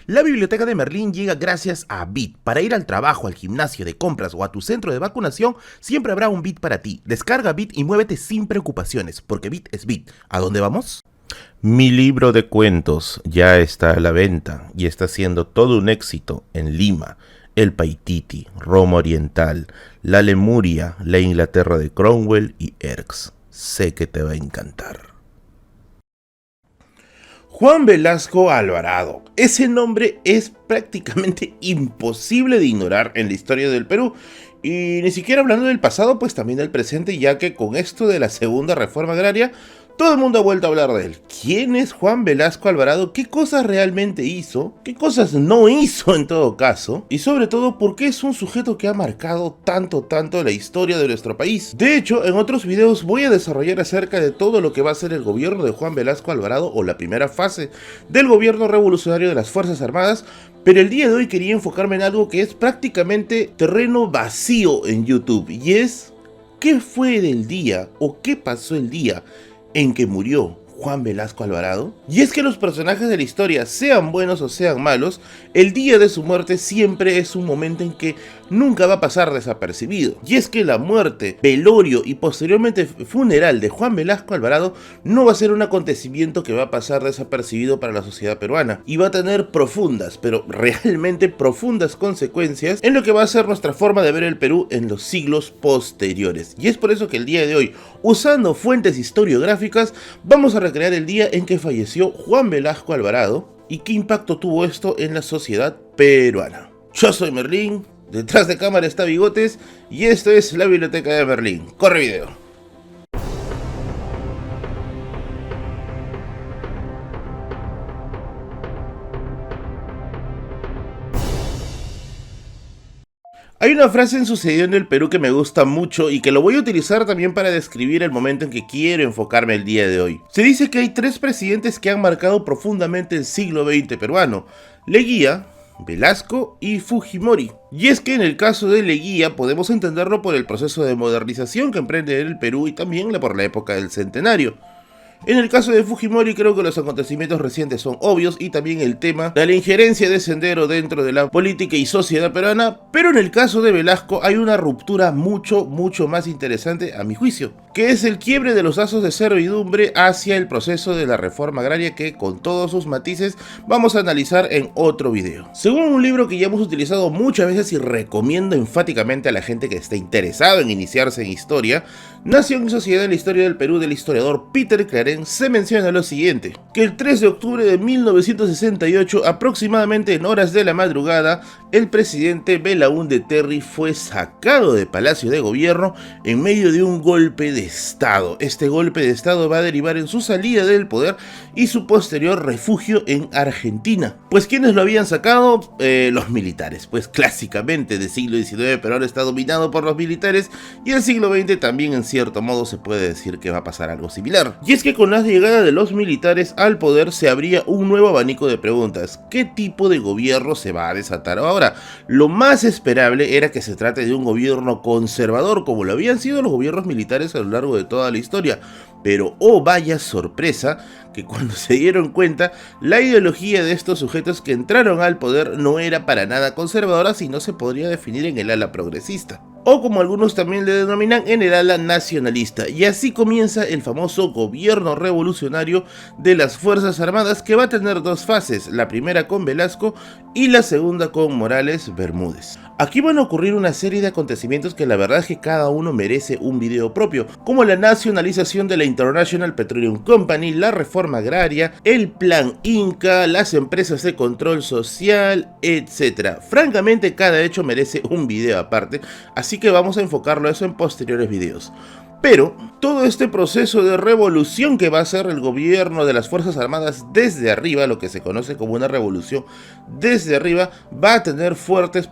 La biblioteca de Merlín llega gracias a Bit. Para ir al trabajo, al gimnasio, de compras o a tu centro de vacunación, siempre habrá un Bit para ti. Descarga Bit y muévete sin preocupaciones, porque Bit es Bit. ¿A dónde vamos? Mi libro de cuentos ya está a la venta y está siendo todo un éxito en Lima, el Paititi, Roma Oriental, la Lemuria, la Inglaterra de Cromwell y Erx. Sé que te va a encantar. Juan Velasco Alvarado. Ese nombre es prácticamente imposible de ignorar en la historia del Perú. Y ni siquiera hablando del pasado, pues también del presente, ya que con esto de la segunda reforma agraria, todo el mundo ha vuelto a hablar de él. ¿Quién es Juan Velasco Alvarado? ¿Qué cosas realmente hizo? ¿Qué cosas no hizo en todo caso? Y sobre todo, ¿por qué es un sujeto que ha marcado tanto la historia de nuestro país? De hecho, en otros videos voy a desarrollar acerca de todo lo que va a ser el gobierno de Juan Velasco Alvarado o la primera fase del gobierno revolucionario de las Fuerzas Armadas, pero el día de hoy quería enfocarme en algo que es prácticamente terreno vacío en YouTube, y es ¿qué fue del día o qué pasó el día en que murió Juan Velasco Alvarado? Y es que los personajes de la historia, sean buenos o sean malos, el día de su muerte siempre es un momento en que nunca va a pasar desapercibido. Y es que la muerte, velorio y posteriormente funeral de Juan Velasco Alvarado no va a ser un acontecimiento que va a pasar desapercibido para la sociedad peruana, y va a tener profundas, pero realmente profundas consecuencias en lo que va a ser nuestra forma de ver el Perú en los siglos posteriores. Y es por eso que el día de hoy, usando fuentes historiográficas, vamos a recrear el día en que falleció Juan Velasco Alvarado y qué impacto tuvo esto en la sociedad peruana. Yo soy Merlín, detrás de cámara está Bigotes y esto es la Biblioteca de Merlín. ¡Corre video! Hay una frase en Sucedió en el Perú que me gusta mucho y que lo voy a utilizar también para describir el momento en que quiero enfocarme el día de hoy. Se dice que hay tres presidentes que han marcado profundamente el siglo XX peruano: Leguía, Velasco y Fujimori. Y es que en el caso de Leguía podemos entenderlo por el proceso de modernización que emprende el Perú y también por la época del centenario. En el caso de Fujimori creo que los acontecimientos recientes son obvios y también el tema de la injerencia de Sendero dentro de la política y sociedad peruana, pero en el caso de Velasco hay una ruptura mucho más interesante a mi juicio, que es el quiebre de los lazos de servidumbre hacia el proceso de la reforma agraria que con todos sus matices vamos a analizar en otro video. Según un libro que ya hemos utilizado muchas veces y recomiendo enfáticamente a la gente que esté interesado en iniciarse en historia, Nación y Sociedad en la Historia del Perú del historiador Peter Clarence, se menciona lo siguiente: que el 3 de octubre de 1968, aproximadamente en horas de la madrugada, el presidente Belaúnde Terry fue sacado de Palacio de Gobierno en medio de un golpe de Estado. Este golpe de Estado va a derivar en su salida del poder y su posterior refugio en Argentina. Pues ¿quiénes lo habían sacado? Los militares. Pues clásicamente del siglo XIX, pero ahora está dominado por los militares, y el siglo XX también en cierto modo se puede decir que va a pasar algo similar. Y es que con la llegada de los militares al poder se abría un nuevo abanico de preguntas. ¿Qué tipo de gobierno se va a desatar ahora? Lo más esperable era que se trate de un gobierno conservador, como lo habían sido los gobiernos militares a lo largo de toda la historia. Pero oh vaya sorpresa, que cuando se dieron cuenta, la ideología de estos sujetos que entraron al poder no era para nada conservadora, sino se podría definir en el ala progresista, o como algunos también le denominan, en el ala nacionalista. Y así comienza el famoso gobierno revolucionario de las Fuerzas Armadas, que va a tener dos fases, la primera con Velasco y la segunda con Morales Bermúdez. Aquí van a ocurrir una serie de acontecimientos que la verdad es que cada uno merece un video propio, como la nacionalización de la International Petroleum Company, la reforma agraria, el plan Inca, las empresas de control social, etc. Francamente, cada hecho merece un video aparte, así que vamos a enfocarlo a eso en posteriores videos. Pero todo este proceso de revolución que va a ser el gobierno de las Fuerzas Armadas desde arriba, lo que se conoce como una revolución desde arriba, va a tener fuertes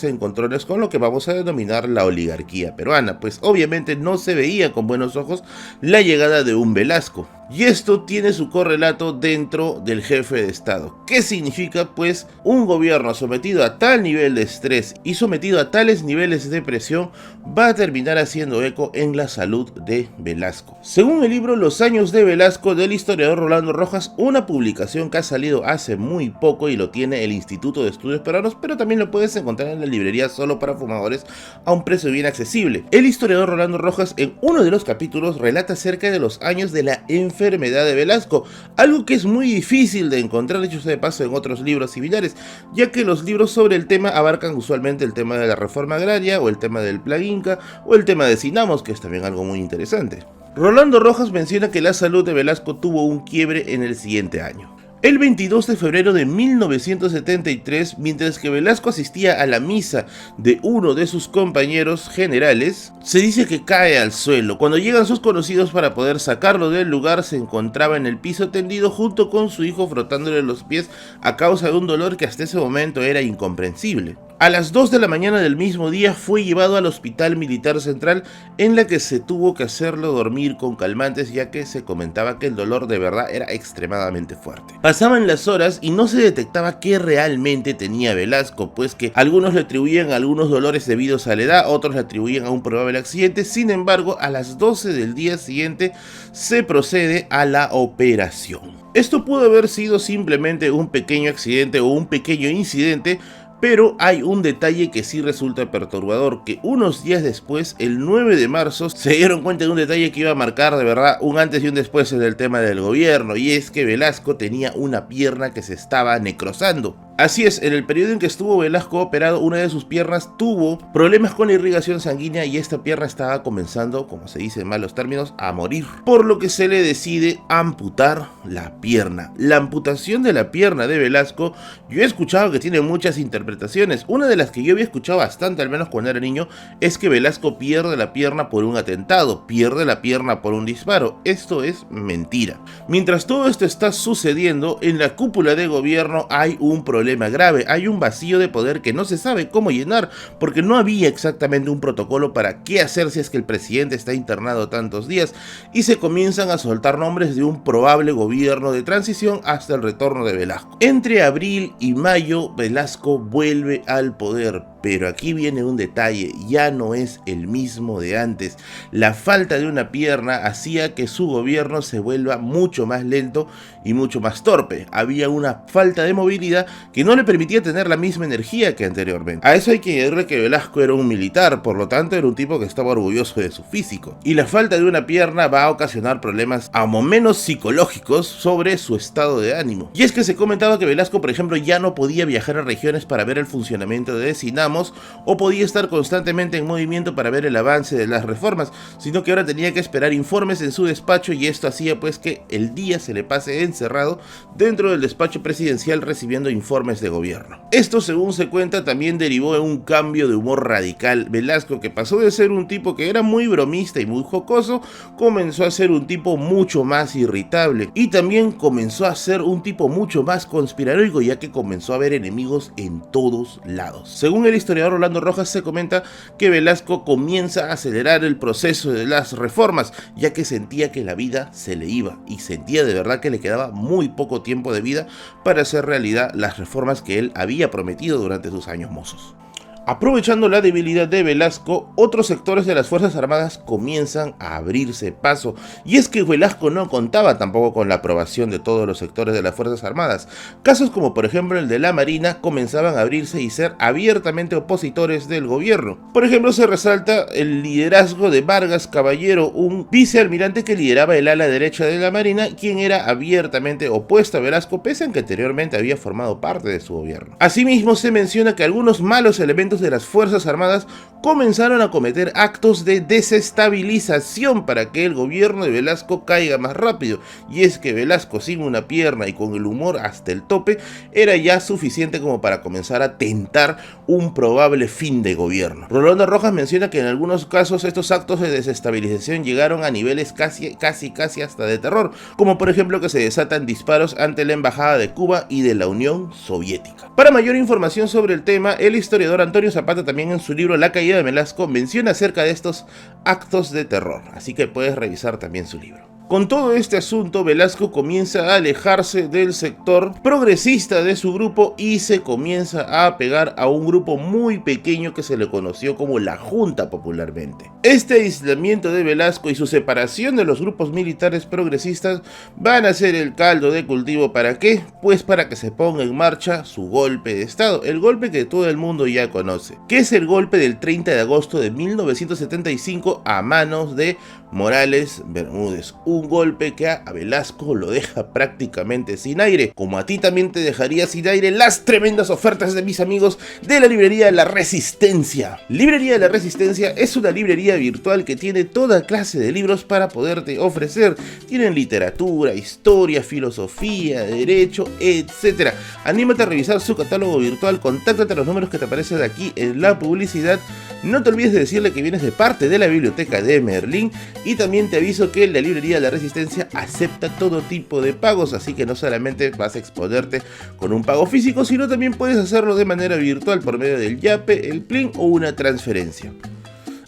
encontrones con lo que vamos a denominar la oligarquía peruana, pues obviamente no se veía con buenos ojos la llegada de un Velasco. Y esto tiene su correlato dentro del jefe de Estado. ¿Qué significa? Pues un gobierno sometido a tal nivel de estrés y sometido a tales niveles de presión va a terminar haciendo eco en la salud de Velasco. Según el libro Los años de Velasco del historiador Rolando Rojas, una publicación que ha salido hace muy poco y lo tiene el Instituto de Estudios Peruanos, pero también lo puedes encontrar en la librería solo para fumadores a un precio bien accesible. El historiador Rolando Rojas en uno de los capítulos relata acerca de los años de la enfermedad de Velasco, algo que es muy difícil de encontrar, dicho sea de paso, en otros libros similares, ya que los libros sobre el tema abarcan usualmente el tema de la reforma agraria o el tema del Plan Inca o el tema de Sinamos, que es también algo muy interesante. Rolando Rojas menciona que la salud de Velasco tuvo un quiebre en el siguiente año. El 22 de febrero de 1973, mientras que Velasco asistía a la misa de uno de sus compañeros generales, se dice que cae al suelo. Cuando llegan sus conocidos para poder sacarlo del lugar, se encontraba en el piso tendido junto con su hijo frotándole los pies a causa de un dolor que hasta ese momento era incomprensible. A las 2 de la mañana del mismo día fue llevado al Hospital Militar Central, en la que se tuvo que hacerlo dormir con calmantes, ya que se comentaba que el dolor de verdad era extremadamente fuerte. Pasaban las horas y no se detectaba qué realmente tenía Velasco, pues que algunos le atribuían a algunos dolores debidos a la edad, otros le atribuían a un probable accidente. Sin embargo, a las 12 del día siguiente se procede a la operación. Esto pudo haber sido simplemente un pequeño accidente o un pequeño incidente, pero hay un detalle que sí resulta perturbador, que unos días después, el 9 de marzo, se dieron cuenta de un detalle que iba a marcar de verdad un antes y un después en el tema del gobierno, y es que Velasco tenía una pierna que se estaba necrosando. Así es, en el periodo en que estuvo Velasco operado, una de sus piernas tuvo problemas con la irrigación sanguínea y esta pierna estaba comenzando, como se dice en malos términos, a morir, por lo que se le decide amputar la pierna. La amputación de la pierna de Velasco, yo he escuchado que tiene muchas interpretaciones. Una de las que yo había escuchado bastante, al menos cuando era niño, es que Velasco pierde la pierna por un atentado, pierde la pierna por un disparo. Esto es mentira. Mientras todo esto está sucediendo, en la cúpula de gobierno hay un problema grave, hay un vacío de poder que no se sabe cómo llenar, porque no había exactamente un protocolo para qué hacer si es que el presidente está internado tantos días, y se comienzan a soltar nombres de un probable gobierno de transición hasta el retorno de Velasco. Entre abril y mayo, Velasco vuelve al poder, pero aquí viene un detalle, ya no es el mismo de antes. La falta de una pierna hacía que su gobierno se vuelva mucho más lento y mucho más torpe. Había una falta de movilidad que no le permitía tener la misma energía que anteriormente. A eso hay que añadirle que Velasco era un militar, por lo tanto era un tipo que estaba orgulloso de su físico. Y la falta de una pierna va a ocasionar problemas a menos psicológicos sobre su estado de ánimo. Y es que se comentaba que Velasco, por ejemplo, ya no podía viajar a regiones para ver el funcionamiento de Sinamos, o podía estar constantemente en movimiento para ver el avance de las reformas, sino que ahora tenía que esperar informes en su despacho, y esto hacía pues que el día se le pase encerrado dentro del despacho presidencial recibiendo informes de gobierno. Esto, según se cuenta, también derivó en un cambio de humor radical. Velasco, que pasó de ser un tipo que era muy bromista y muy jocoso, comenzó a ser un tipo mucho más irritable, y también comenzó a ser un tipo mucho más conspiranoico, ya que comenzó a ver enemigos en todos lados. Según el historiador Rolando Rojas, se comenta que Velasco comienza a acelerar el proceso de las reformas, ya que sentía que la vida se le iba, y sentía de verdad que le quedaba muy poco tiempo de vida para hacer realidad las reformas que él había prometido durante sus años mozos. Aprovechando la debilidad de Velasco, otros sectores de las Fuerzas Armadas comienzan a abrirse paso, y es que Velasco no contaba tampoco con la aprobación de todos los sectores de las Fuerzas Armadas. Casos como por ejemplo el de la Marina comenzaban a abrirse y ser abiertamente opositores del gobierno. Por ejemplo, se resalta el liderazgo de Vargas Caballero, un vicealmirante que lideraba el ala derecha de la Marina, quien era abiertamente opuesto a Velasco, pese a que anteriormente había formado parte de su gobierno. Asimismo, se menciona que algunos malos elementos de las Fuerzas Armadas comenzaron a cometer actos de desestabilización para que el gobierno de Velasco caiga más rápido, y es que Velasco, sin una pierna y con el humor hasta el tope, era ya suficiente como para comenzar a tentar un probable fin de gobierno. Rolando Rojas menciona que en algunos casos estos actos de desestabilización llegaron a niveles casi hasta de terror, como por ejemplo que se desatan disparos ante la embajada de Cuba y de la Unión Soviética. Para mayor información sobre el tema, el historiador Antonio Zapata, también en su libro La caída de Velasco, menciona acerca de estos actos de terror, así que puedes revisar también su libro. Con todo este asunto, Velasco comienza a alejarse del sector progresista de su grupo y se comienza a pegar a un grupo muy pequeño que se le conoció como la Junta popularmente. Este aislamiento de Velasco y su separación de los grupos militares progresistas van a ser el caldo de cultivo ¿para qué? Pues para que se ponga en marcha su golpe de estado, el golpe que todo el mundo ya conoce, que es el golpe del 30 de agosto de 1975 a manos de Morales Bermúdez, un golpe que a Velasco lo deja prácticamente sin aire, como a ti también te dejaría sin aire las tremendas ofertas de mis amigos de la librería La Resistencia. Librería La Resistencia es una librería virtual que tiene toda clase de libros para poderte ofrecer. Tienen literatura, historia, filosofía, derecho, etc. Anímate a revisar su catálogo virtual, contáctate a los números que te aparecen aquí en la publicidad. No te olvides de decirle que vienes de parte de la biblioteca de Merlín, y también te aviso que la librería La Resistencia acepta todo tipo de pagos, así que no solamente vas a exponerte con un pago físico, sino también puedes hacerlo de manera virtual por medio del Yape, el Plin o una transferencia.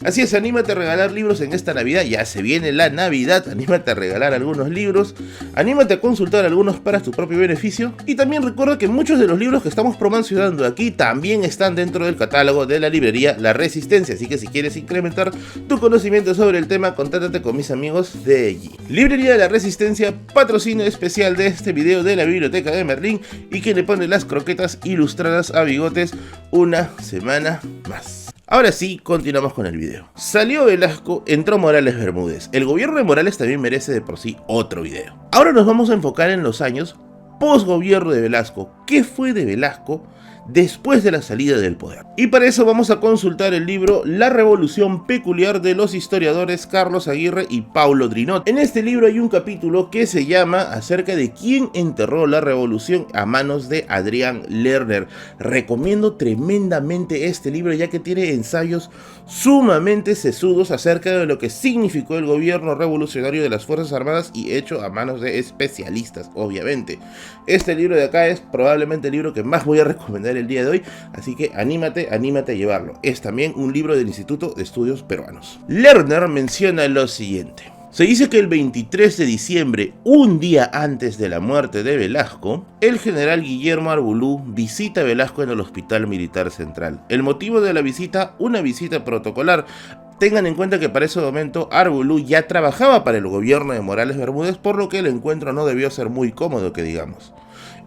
Así es, anímate a regalar libros en esta Navidad, ya se viene la Navidad, anímate a regalar algunos libros, anímate a consultar algunos para tu propio beneficio, y también recuerda que muchos de los libros que estamos promocionando aquí también están dentro del catálogo de la librería La Resistencia, así que si quieres incrementar tu conocimiento sobre el tema, contáctate con mis amigos de allí. Librería La Resistencia, patrocinio especial de este video de la biblioteca de Merlín, y que le pone las croquetas ilustradas a Bigotes una semana más. Ahora sí, continuamos con el video. Salió Velasco, entró Morales Bermúdez. El gobierno de Morales también merece de por sí otro video. Ahora nos vamos a enfocar en los años post gobierno de Velasco. ¿Qué fue de Velasco después de la salida del poder? Y para eso vamos a consultar el libro La Revolución Peculiar de los historiadores Carlos Aguirre y Paulo Drinot. En este libro hay un capítulo que se llama acerca de quién enterró la revolución a manos de Adrián Lerner. Recomiendo tremendamente este libro, ya que tiene ensayos sumamente sesudos acerca de lo que significó el gobierno revolucionario de las Fuerzas Armadas y hecho a manos de especialistas, obviamente. Este libro de acá es probablemente el libro que más voy a recomendar el día de hoy, así que anímate a llevarlo. Es también un libro del Instituto de Estudios Peruanos. Lerner menciona lo siguiente. Se dice que el 23 de diciembre, un día antes de la muerte de Velasco, el general Guillermo Arbulú visita a Velasco en el Hospital Militar Central. El motivo de la visita, una visita protocolar. Tengan en cuenta que para ese momento Arbulú ya trabajaba para el gobierno de Morales Bermúdez, por lo que el encuentro no debió ser muy cómodo, que digamos.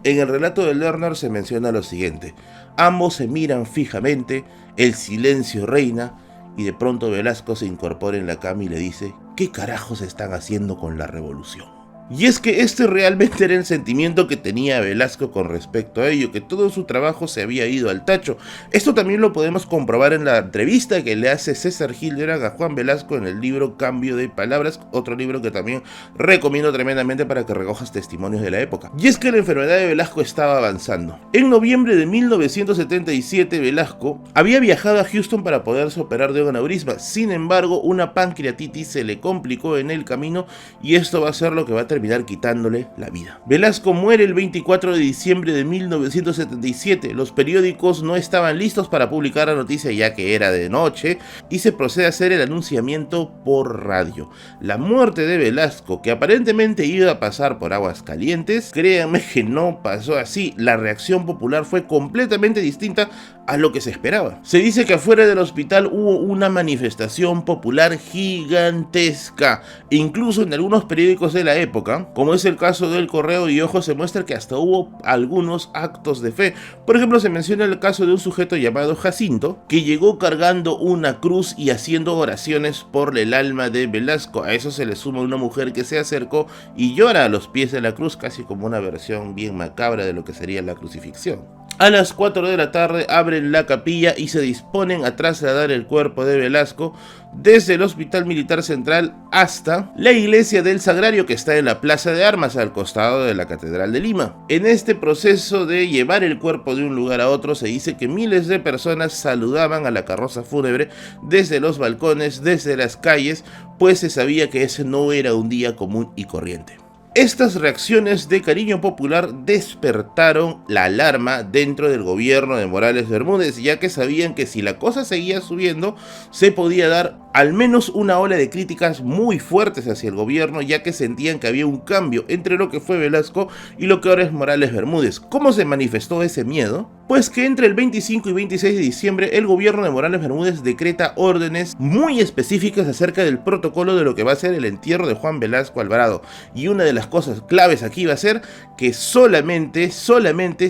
En el relato de Lerner se menciona lo siguiente: ambos se miran fijamente, el silencio reina, y de pronto Velasco se incorpora en la cama y le dice: ¿qué carajos están haciendo con la revolución? Y es que este realmente era el sentimiento que tenía Velasco con respecto a ello, que todo su trabajo se había ido al tacho. Esto también lo podemos comprobar en la entrevista que le hace César Hildebrand a Juan Velasco en el libro Cambio de Palabras, otro libro que también recomiendo tremendamente para que recojas testimonios de la época. Y es que la enfermedad de Velasco estaba avanzando. En noviembre de 1977, Velasco había viajado a Houston para poderse operar de un aneurisma. Sin embargo, una pancreatitis se le complicó en el camino y esto va a ser lo que va a terminar quitándole la vida. Velasco muere el 24 de diciembre de 1977. Los periódicos no estaban listos para publicar la noticia ya que era de noche y se procede a hacer el anunciamiento por radio. La muerte de Velasco, que aparentemente iba a pasar por aguas calientes, créanme que no pasó así. La reacción popular fue completamente distinta a lo que se esperaba. Se dice que afuera del hospital hubo una manifestación popular gigantesca. Incluso en algunos periódicos de la época, como es el caso del Correo y Ojo, se muestra que hasta hubo algunos actos de fe. Por ejemplo, se menciona el caso de un sujeto llamado Jacinto, que llegó cargando una cruz y haciendo oraciones por el alma de Velasco. A eso se le suma una mujer que se acercó y llora a los pies de la cruz, casi como una versión bien macabra de lo que sería la crucifixión. A las 4 de la tarde abren la capilla y se disponen a trasladar el cuerpo de Velasco desde el Hospital Militar Central hasta la iglesia del Sagrario, que está en la Plaza de Armas al costado de la Catedral de Lima. En este proceso de llevar el cuerpo de un lugar a otro, se dice que miles de personas saludaban a la carroza fúnebre desde los balcones, desde las calles, pues se sabía que ese no era un día común y corriente. Estas reacciones de cariño popular despertaron la alarma dentro del gobierno de Morales Bermúdez, ya que sabían que si la cosa seguía subiendo, se podía dar al menos una ola de críticas muy fuertes hacia el gobierno, ya que sentían que había un cambio entre lo que fue Velasco y lo que ahora es Morales Bermúdez. ¿Cómo se manifestó ese miedo? Pues que entre el 25 y 26 de diciembre el gobierno de Morales Bermúdez decreta órdenes muy específicas acerca del protocolo de lo que va a ser el entierro de Juan Velasco Alvarado, y una de las cosas claves aquí va a ser que solamente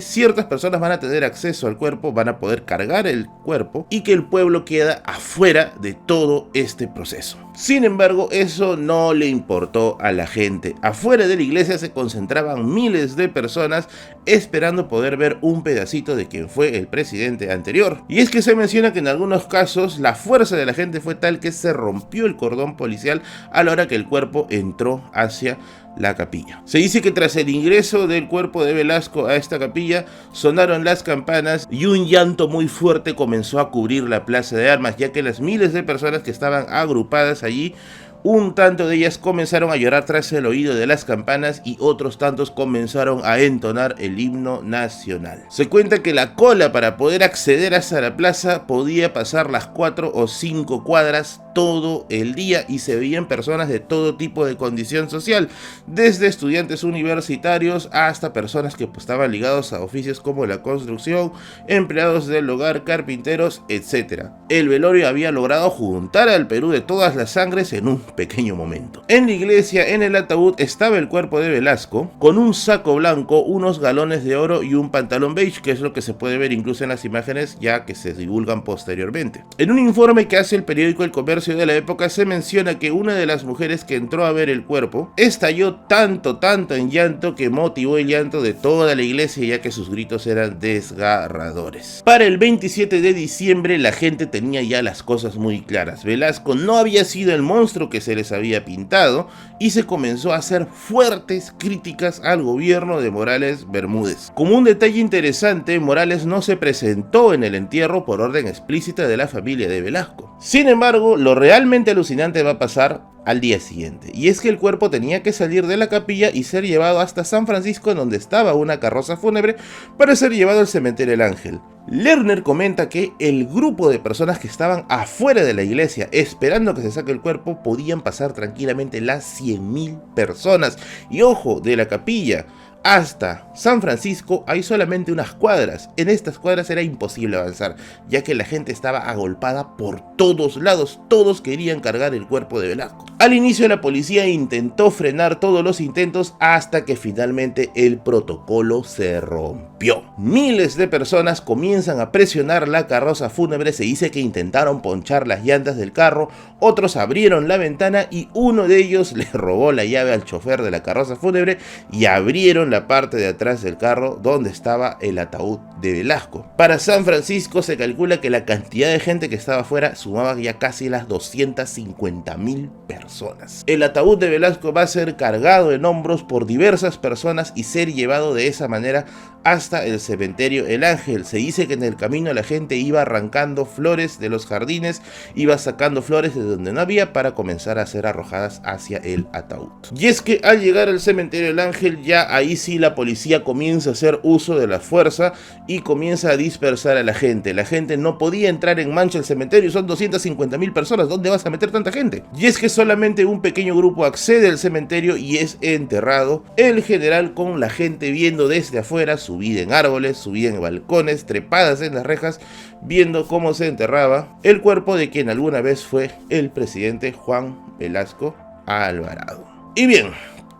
ciertas personas van a tener acceso al cuerpo, van a poder cargar el cuerpo, y que el pueblo queda afuera de todo este proceso. Sin embargo, eso no le importó a la gente. Afuera de la iglesia se concentraban miles de personas esperando poder ver un pedacito de quien fue el presidente anterior. Y es que se menciona que en algunos casos la fuerza de la gente fue tal que se rompió el cordón policial a la hora que el cuerpo entró hacia la capilla. Se dice que tras el ingreso del cuerpo de Velasco a esta capilla sonaron las campanas y un llanto muy fuerte comenzó a cubrir la plaza de armas, ya que las miles de personas que estaban agrupadas allí, un tanto de ellas comenzaron a llorar tras el oído de las campanas y otros tantos comenzaron a entonar el himno nacional. Se cuenta que la cola para poder acceder hasta la plaza podía pasar las 4 o 5 cuadras todo el día, y se veían personas de todo tipo de condición social, desde estudiantes universitarios hasta personas que estaban ligados a oficios como la construcción, empleados del hogar, carpinteros, etc. El velorio había logrado juntar al Perú de todas las sangres en un pequeño momento. En la iglesia, en el ataúd, estaba el cuerpo de Velasco con un saco blanco, unos galones de oro y un pantalón beige, que es lo que se puede ver incluso en las imágenes ya que se divulgan posteriormente. En un informe que hace el periódico El Comercio de la época se menciona que una de las mujeres que entró a ver el cuerpo estalló tanto en llanto que motivó el llanto de toda la iglesia, ya que sus gritos eran desgarradores. Para el 27 de diciembre la gente tenía ya las cosas muy claras. Velasco no había sido el monstruo que se les había pintado, y se comenzó a hacer fuertes críticas al gobierno de Morales Bermúdez. Como un detalle interesante, Morales no se presentó en el entierro por orden explícita de la familia de Velasco. Sin embargo, lo realmente alucinante va a pasar al día siguiente, y es que el cuerpo tenía que salir de la capilla y ser llevado hasta San Francisco, en donde estaba una carroza fúnebre, para ser llevado al cementerio El Ángel. Lerner comenta que el grupo de personas que estaban afuera de la iglesia esperando que se saque el cuerpo podían pasar tranquilamente las 100.000 personas, y ojo, de la capilla hasta San Francisco hay solamente unas cuadras. En estas cuadras era imposible avanzar, ya que la gente estaba agolpada por todos lados. Todos querían cargar el cuerpo de Velasco. Al inicio la policía intentó frenar todos los intentos, hasta que finalmente el protocolo se rompió. Miles de personas comienzan a presionar la carroza fúnebre. Se dice que intentaron ponchar las llantas del carro, otros abrieron la ventana y uno de ellos le robó la llave al chofer de la carroza fúnebre y abrieron la parte de atrás del carro donde estaba el ataúd de Velasco. Para San Francisco se calcula que la cantidad de gente que estaba afuera sumaba ya casi las 250.000 personas. El ataúd de Velasco va a ser cargado en hombros por diversas personas y ser llevado de esa manera hasta el cementerio El Ángel. Se dice que en el camino la gente iba arrancando flores de los jardines, iba sacando flores de donde no había para comenzar a ser arrojadas hacia el ataúd. Y es que al llegar al cementerio El Ángel, ya ahí sí la policía comienza a hacer uso de la fuerza y comienza a dispersar a la gente. La gente no podía entrar en mancha al cementerio, son 250.000 personas, ¿dónde vas a meter tanta gente? Y es que solamente un pequeño grupo accede al cementerio y es enterrado. El general, con la gente viendo desde afuera, subida en árboles, subida en balcones, trepadas en las rejas, viendo cómo se enterraba el cuerpo de quien alguna vez fue el presidente Juan Velasco Alvarado. Y bien,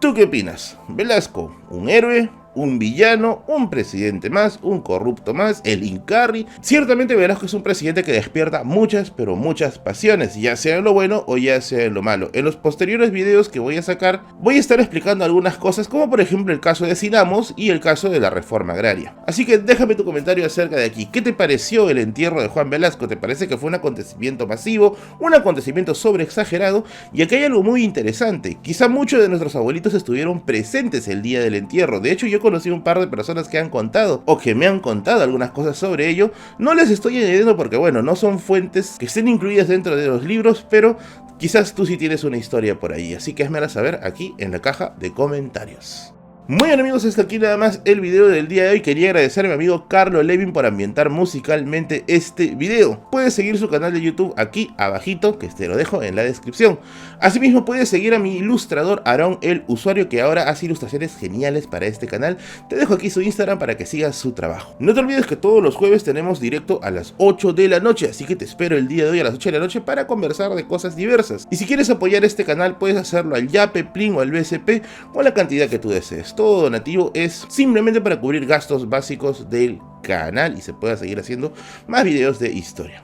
¿tú qué opinas? ¿Velasco, un héroe, un villano, un presidente más, un corrupto más, el Incarri? Ciertamente Velasco es un presidente que despierta muchas, pero muchas pasiones, ya sea en lo bueno o ya sea en lo malo. En los posteriores videos que voy a sacar, voy a estar explicando algunas cosas, como por ejemplo el caso de Sinamos y el caso de la reforma agraria. Así que déjame tu comentario acerca de aquí. ¿Qué te pareció el entierro de Juan Velasco? ¿Te parece que fue un acontecimiento masivo, un acontecimiento sobreexagerado? Y aquí hay algo muy interesante. Quizá muchos de nuestros abuelitos estuvieron presentes el día del entierro. De hecho, yo conocí un par de personas que han contado o que me han contado algunas cosas sobre ello. No les estoy añadiendo porque, bueno, no son fuentes que estén incluidas dentro de los libros, pero quizás tú sí tienes una historia por ahí, así que házmela saber aquí en la caja de comentarios. Muy bien amigos, hasta aquí nada más el video del día de hoy. Quería agradecer a mi amigo Carlo Levin por ambientar musicalmente este video. Puedes seguir su canal de YouTube aquí abajito, que te lo dejo en la descripción. Asimismo puedes seguir a mi ilustrador Aaron, el usuario que ahora hace ilustraciones geniales para este canal. Te dejo aquí su Instagram para que sigas su trabajo. No te olvides que todos los jueves tenemos directo a las 8 de la noche, así que te espero el día de hoy a las 8 de la noche para conversar de cosas diversas. Y si quieres apoyar este canal puedes hacerlo al Yape, Plin o al BSP o a la cantidad que tú desees. Todo donativo es simplemente para cubrir gastos básicos del canal y se pueda seguir haciendo más videos de historia.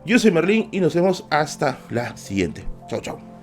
Yo soy Merlin y nos vemos hasta la siguiente. Chao, chao.